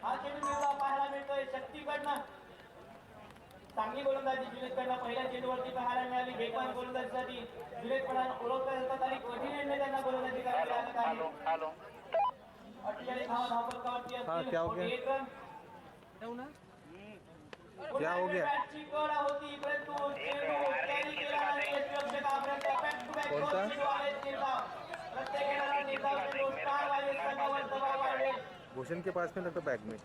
हा चेंडू निर्धाव पाहायला मिळतोय शक्तीकडनं. चांगली गोलंदाजी जुनेदकडनं पहिल्या चेंडूवरती पाहायला मिळाली. वेगवान गोलंदाजीसाठी जुनेदकडनं ओळखलं जातात आणि कठीण त्यांना गोलंदाजी करावी लागत आहे. 48 धावा धावपलकावरती असतील. क्या हो गया? 48 रन. क्या हो गया? बॅटची गड होती परंतु चेंडू कॅरी केला नाही. यष्टीरक्षकापर्यंत बॅक टू बॅक कोणता? दोन चेंडू आले निर्धाव. प्रत्येक येणारा निर्धाव चेंडू स्टार वाले संघावर दबाव वाढले. भूषण के पास में लगता बैग में।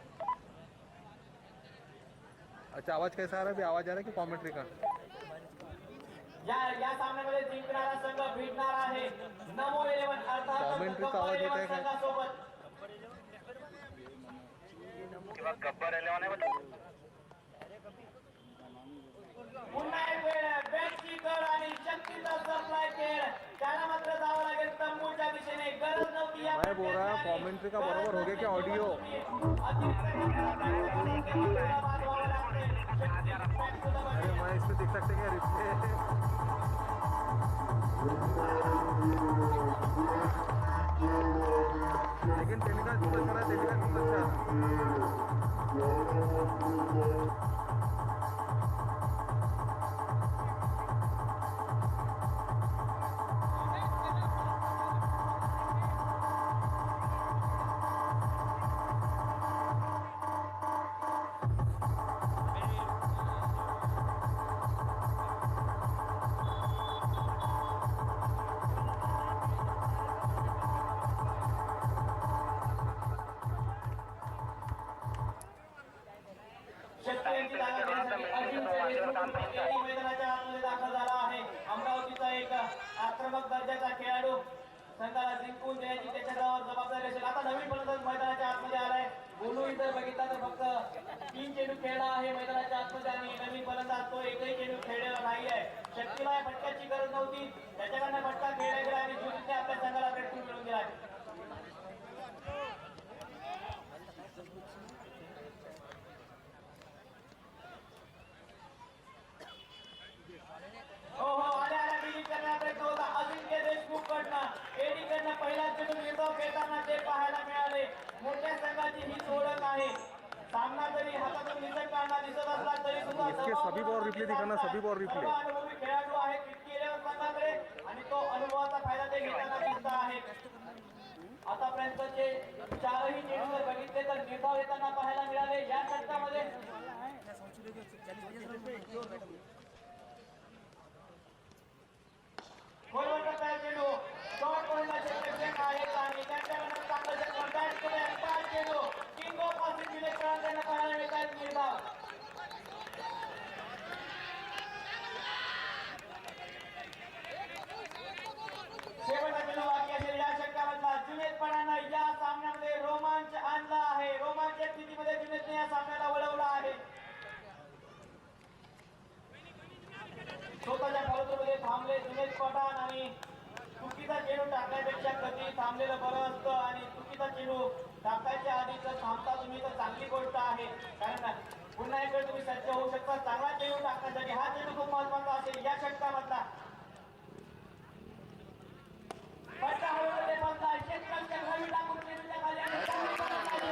अच्छा आवाज कैसा आ रहा है? अभी आवाज आ रहा है कि कॉमेंट्री का? या सामन्यामध्ये जिंकणारा संघ भिडणार आहे नमो 11 अर्थात कॉमेंट्रीचा आवाज येत आहे का? संघासोबत. किंवा गब्बर 11 आहे. पुन्हा एक वेळ बॅटची गड आणि शक्तीचा सप्लाय खेळ. त्याला मात्र जावं लागेल तंबूच्या दिशेने. गरज नव्हती. मैं बोल रहा कॉमेंट्री का बराबर हो गया क्या ऑडियो? अरे मैं इसमें देख सकते क्या रिप्ले? लेकिन तेलिका खूपच करा, तेलिका खूपच छान. मैदानाच्या आतमध्ये दाखल झाला आहे. अमरावतीचा एक आक्रमक दर्जाचा खेळाडू संघाला जिंकून देण्याची त्याच्या जबाबदारी असेल. आता नवीन फलंदाज मैदानाच्या आतमध्ये आलाय. गोलू इतर बघितला तर फक्त 3 चेंडू खेळला आहे मैदानाच्या आतमध्ये आणि नवीन फलंदाज तो एकही चेंडू खेळलेला नाही आहे. शक्तीला फटक्याची गरज नव्हती. त्याच्याकडनं फटका खेळला गेला आणि जुनीने आपल्या संघाला ब्रेकथ्रू मिळवून दिला. हो आल्या बिलिंग करण्याचा प्रयत्न होता अजिंक्य देशमुख कडनं. एडी कडनं पहिला चेंडू निर्धाव खेळताना ते पाहायला मिळाले. मोठ्या संघाची ही ओळख आहे. सामना जरी हातातून निसट काढला दिसत असला तरी सुद्धा इसके सभी बॉल रिप्ले दिखाना, सभी बॉल रिप्ले. अनुभवी खेळाडू आहे किटकी 11 संघाकडे आणि तो अनुभवाचा फायदा ते घेताना दिसत आहे. आतापर्यंतचे 4ही चेंडू जर बघितले तर निर्धाव येताना पाहायला मिळाले. या षटकामध्ये चेंडू शॉर्ट गोलंदाजी प्रेक्षक आहेत आणि त्यांच्याकडून चांगलं षटक बॅट टू बॅक 5 चेंडू किंग ऑफ पासिंग विलेकरांना पाहायला मिळतात निर्धाव. शेवटचा चेंडू बाकी असेल या षटकामधला. जुनेदपणानं या सामन्यामध्ये रोमांच आणला आहे. रोमांचक स्थितीमध्ये जुनेदने या सामन्याला वळवला आहे. स्वतःच्या फलंदाजीमध्ये थांबले जुनेद पठाण आणि चुकीचा चेंडू टाकण्यापेक्षा कधी थांबलेलं बरं असतं आणि चुकीचा चेंडू टाकायच्या आधी जर थांबता तुम्ही तर चांगली गोष्ट आहे. कारण पुन्हा एक वेळ तुम्ही सज्ज होऊ शकता चांगला चेंडू टाकण्यासाठी. हा चेंडू खूप महत्वाचा असेल या षटकामधला. फटका हळूहळू बंदा क्षेत्राच्या घरी टाकून चेंडूच्या खाली आणि चांगली गोलंदाजी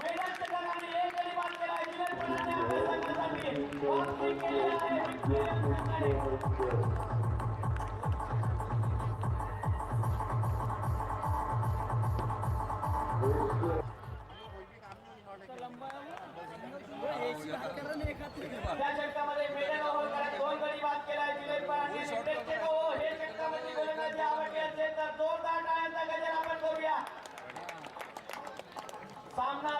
मेडलचं जगाने एक तरी बाद केला. जुनेदपणाने आपल्या संघासाठी बॉक्सिंग केली आहे. त्या षटकामध्ये मेडल ओव्हर करत 2 गडी बाद केलाय जुनेदपणाने. हे षटकामध्ये गोलंदाजी आवडली असेल तर जोरदार टाळ्यांचा गजर आपण करूया. सामना